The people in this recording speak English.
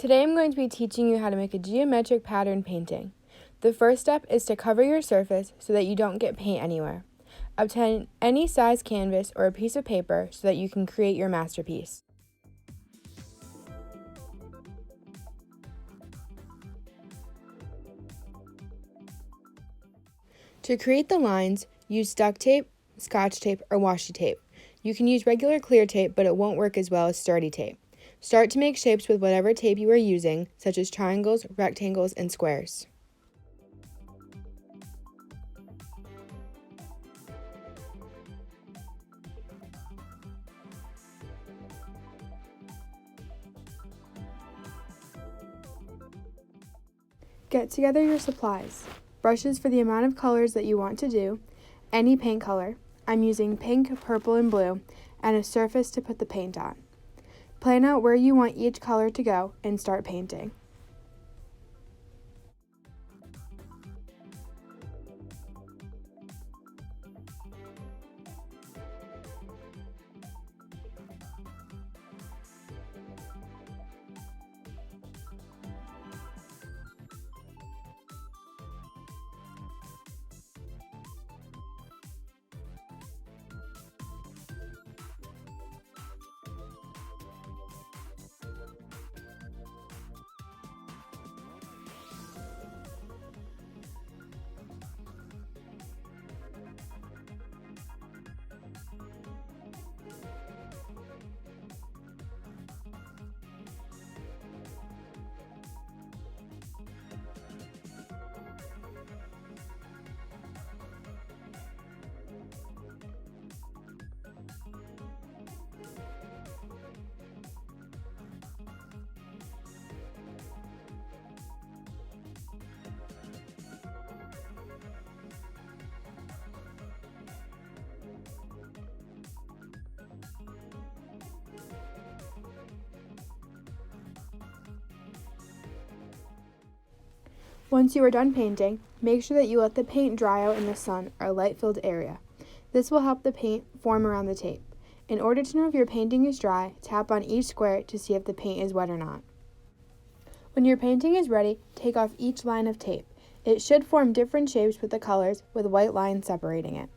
Today I'm going to be teaching you how to make a geometric pattern painting. The first step is to cover your surface so that you don't get paint anywhere. Obtain any size canvas or a piece of paper so that you can create your masterpiece. To create the lines, use duct tape, scotch tape, or washi tape. You can use regular clear tape, but it won't work as well as sturdy tape. Start to make shapes with whatever tape you are using, such as triangles, rectangles, and squares. Get together your supplies. Brushes for the amount of colors that you want to do, any paint color, I'm using pink, purple, and blue, and a surface to put the paint on. Plan out where you want each color to go and start painting. Once you are done painting, make sure that you let the paint dry out in the sun or light-filled area. This will help the paint form around the tape. In order to know if your painting is dry, tap on each square to see if the paint is wet or not. When your painting is ready, take off each line of tape. It should form different shapes with the colors, with white lines separating it.